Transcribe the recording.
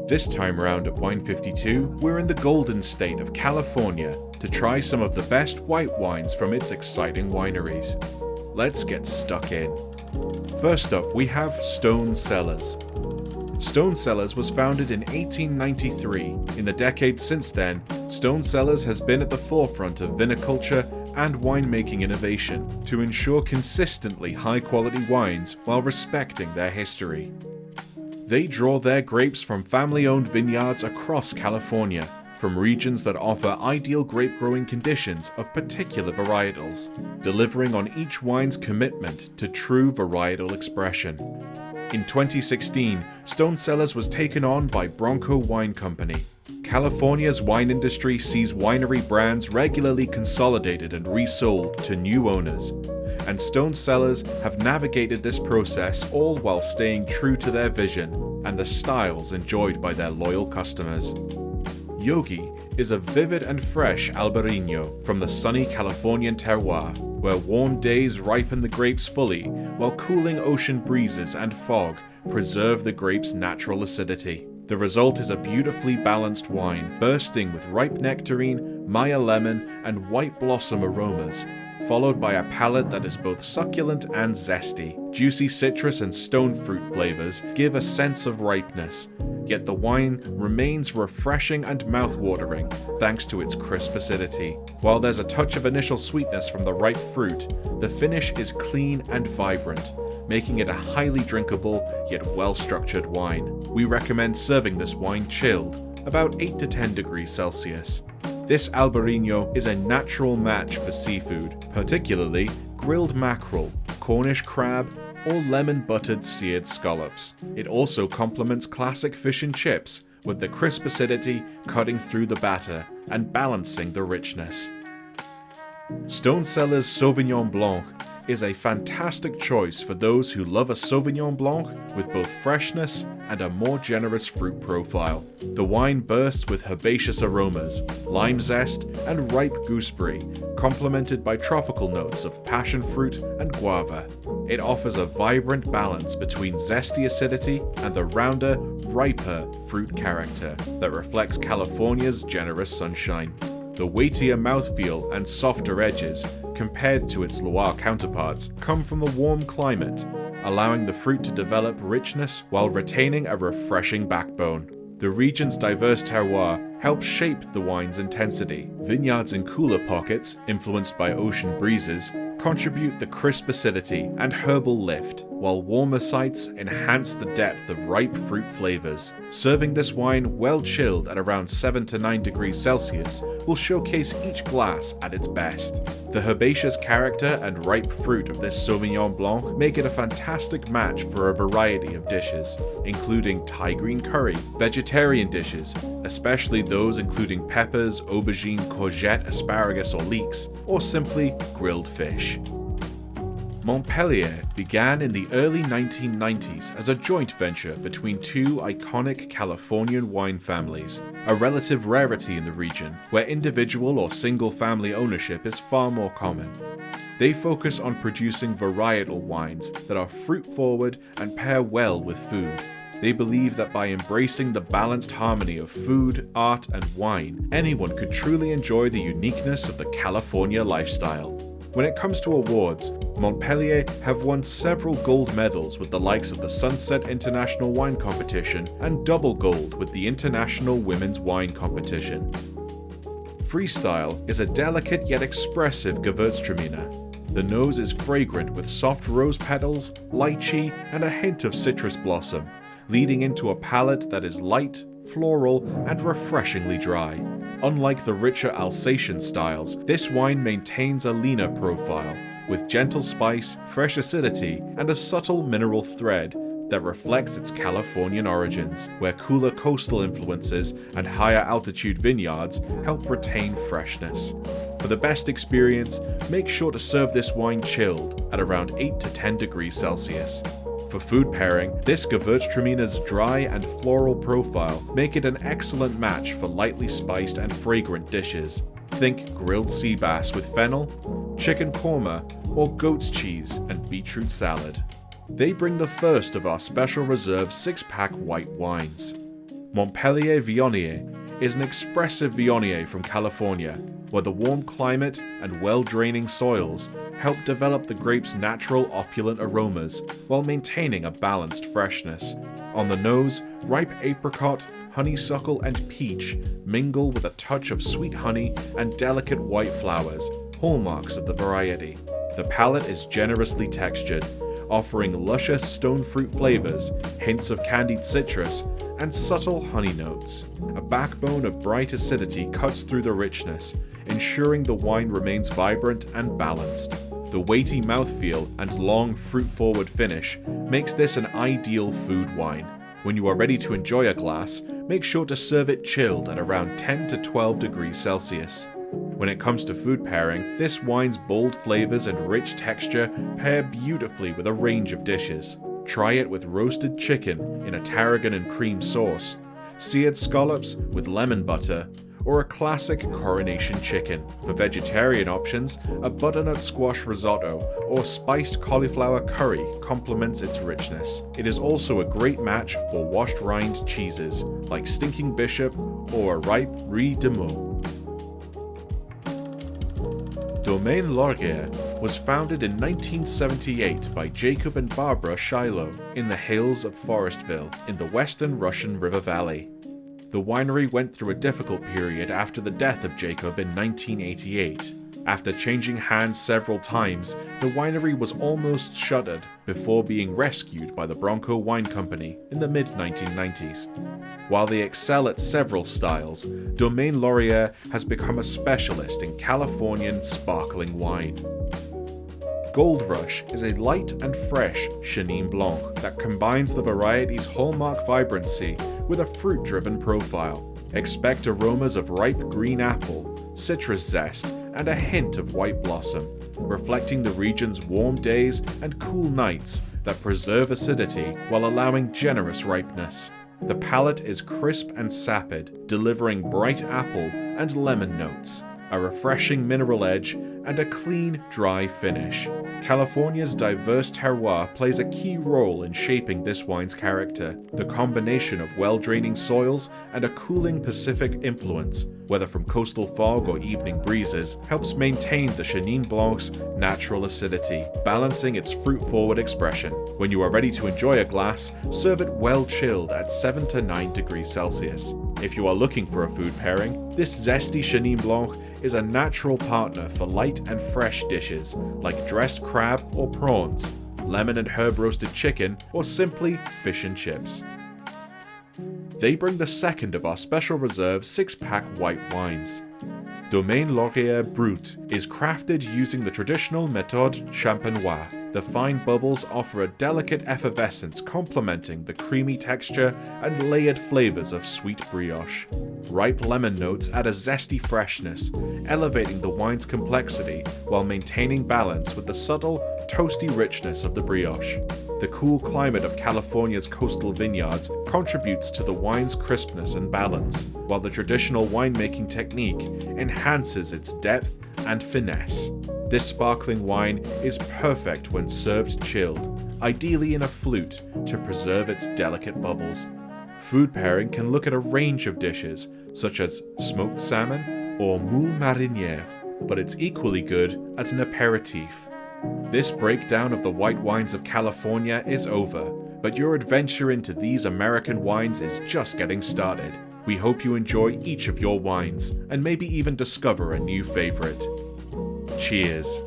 This time round at Wine 52, we're in the golden state of California to try some of the best white wines from its exciting wineries. Let's get stuck in. First up, we have Stone Cellars. Stone Cellars was founded in 1893. In the decades since then, Stone Cellars has been at the forefront of viniculture and winemaking innovation to ensure consistently high-quality wines while respecting their history. They draw their grapes from family-owned vineyards across California, from regions that offer ideal grape growing conditions of particular varietals, delivering on each wine's commitment to true varietal expression. In 2016, Stone Cellars was taken on by Bronco Wine Company. California's wine industry sees winery brands regularly consolidated and resold to new owners, and Stone Cellars have navigated this process all while staying true to their vision and the styles enjoyed by their loyal customers. Yogi is a vivid and fresh Albarino from the sunny Californian terroir, where warm days ripen the grapes fully, while cooling ocean breezes and fog preserve the grape's natural acidity. The result is a beautifully balanced wine, bursting with ripe nectarine, Maya lemon, and white blossom aromas, followed by a palate that is both succulent and zesty. Juicy citrus and stone fruit flavors give a sense of ripeness, yet the wine remains refreshing and mouth-watering thanks to its crisp acidity. While there's a touch of initial sweetness from the ripe fruit, the finish is clean and vibrant, making it a highly drinkable yet well-structured wine. We recommend serving this wine chilled, about 8 to 10 degrees Celsius. This Albarino is a natural match for seafood, particularly grilled mackerel, Cornish crab, or lemon-buttered seared scallops. It also complements classic fish and chips, with the crisp acidity cutting through the batter and balancing the richness. Stone Cellars Sauvignon Blanc is a fantastic choice for those who love a Sauvignon Blanc with both freshness and a more generous fruit profile. The wine bursts with herbaceous aromas, lime zest, and ripe gooseberry, complemented by tropical notes of passion fruit and guava. It offers a vibrant balance between zesty acidity and the rounder, riper fruit character that reflects California's generous sunshine. The weightier mouthfeel and softer edges, compared to its Loire counterparts, come from the warm climate, allowing the fruit to develop richness while retaining a refreshing backbone. The region's diverse terroir helps shape the wine's intensity. Vineyards in cooler pockets, influenced by ocean breezes, contribute the crisp acidity and herbal lift, while warmer sites enhance the depth of ripe fruit flavors. Serving this wine well chilled at around 7 to 9 degrees Celsius will showcase each glass at its best. The herbaceous character and ripe fruit of this Sauvignon Blanc make it a fantastic match for a variety of dishes, including Thai green curry, vegetarian dishes, especially those including peppers, aubergine, courgette, asparagus, or leeks, or simply grilled fish. Montpellier began in the early 1990s as a joint venture between two iconic Californian wine families, a relative rarity in the region where individual or single-family ownership is far more common. They focus on producing varietal wines that are fruit-forward and pair well with food. They believe that by embracing the balanced harmony of food, art, and wine, anyone could truly enjoy the uniqueness of the California lifestyle. When it comes to awards, Montpellier have won several gold medals with the likes of the Sunset International Wine Competition and double gold with the International Women's Wine Competition. Freestyle is a delicate yet expressive Gewürztraminer. The nose is fragrant with soft rose petals, lychee, and a hint of citrus blossom, leading into a palate that is light, floral, and refreshingly dry. Unlike the richer Alsatian styles, this wine maintains a leaner profile, with gentle spice, fresh acidity, and a subtle mineral thread that reflects its Californian origins, where cooler coastal influences and higher altitude vineyards help retain freshness. For the best experience, make sure to serve this wine chilled at around 8 to 10 degrees Celsius. For food pairing, this Gewürztraminer's dry and floral profile make it an excellent match for lightly spiced and fragrant dishes. Think grilled sea bass with fennel, chicken korma, or goat's cheese and beetroot salad. They bring the first of our special reserve 6-pack white wines. Montpellier Viognier is an expressive Viognier from California, where the warm climate and well-draining soils help develop the grape's natural opulent aromas while maintaining a balanced freshness. On the nose, ripe apricot, honeysuckle, and peach mingle with a touch of sweet honey and delicate white flowers, hallmarks of the variety. The palate is generously textured, offering luscious stone fruit flavors, hints of candied citrus, and subtle honey notes. A backbone of bright acidity cuts through the richness, ensuring the wine remains vibrant and balanced. The weighty mouthfeel and long fruit-forward finish makes this an ideal food wine. When you are ready to enjoy a glass, make sure to serve it chilled at around 10 to 12 degrees Celsius. When it comes to food pairing, this wine's bold flavors and rich texture pair beautifully with a range of dishes. Try it with roasted chicken in a tarragon and cream sauce, seared scallops with lemon butter, or a classic coronation chicken. For vegetarian options, a butternut squash risotto or spiced cauliflower curry complements its richness. It is also a great match for washed rind cheeses like Stinking Bishop or ripe Brie de Meaux. Domaine Laurier was founded in 1978 by Jacob and Barbara Shiloh in the hills of Forestville in the western Russian River Valley. The winery went through a difficult period after the death of Jacob in 1988. After changing hands several times, the winery was almost shuttered before being rescued by the Bronco Wine Company in the mid-1990s. While they excel at several styles, Domaine Laurier has become a specialist in Californian sparkling wine. Gold Rush is a light and fresh Chenin Blanc that combines the variety's hallmark vibrancy with a fruit-driven profile. Expect aromas of ripe green apple, citrus zest, and a hint of white blossom, reflecting the region's warm days and cool nights that preserve acidity while allowing generous ripeness. The palate is crisp and sapid, delivering bright apple and lemon notes, a refreshing mineral edge, and a clean, dry finish. California's diverse terroir plays a key role in shaping this wine's character. The combination of well-draining soils and a cooling Pacific influence, whether from coastal fog or evening breezes, helps maintain the Chenin Blanc's natural acidity, balancing its fruit-forward expression. When you are ready to enjoy a glass, serve it well chilled at 7 to 9 degrees Celsius. If you are looking for a food pairing, this zesty Chenin Blanc is a natural partner for light and fresh dishes like dressed crab or prawns, lemon and herb roasted chicken, or simply fish and chips. They bring the second of our special reserve 6-pack white wines. Domaine Laurier Brut is crafted using the traditional méthode champenoise. The fine bubbles offer a delicate effervescence complementing the creamy texture and layered flavors of sweet brioche. Ripe lemon notes add a zesty freshness, elevating the wine's complexity while maintaining balance with the subtle, toasty richness of the brioche. The cool climate of California's coastal vineyards contributes to the wine's crispness and balance, while the traditional winemaking technique enhances its depth and finesse. This sparkling wine is perfect when served chilled, ideally in a flute to preserve its delicate bubbles. Food pairing can look at a range of dishes, such as smoked salmon or moule marinière, but it's equally good as an aperitif. This breakdown of the white wines of California is over, but your adventure into these American wines is just getting started. We hope you enjoy each of your wines, and maybe even discover a new favorite. Cheers!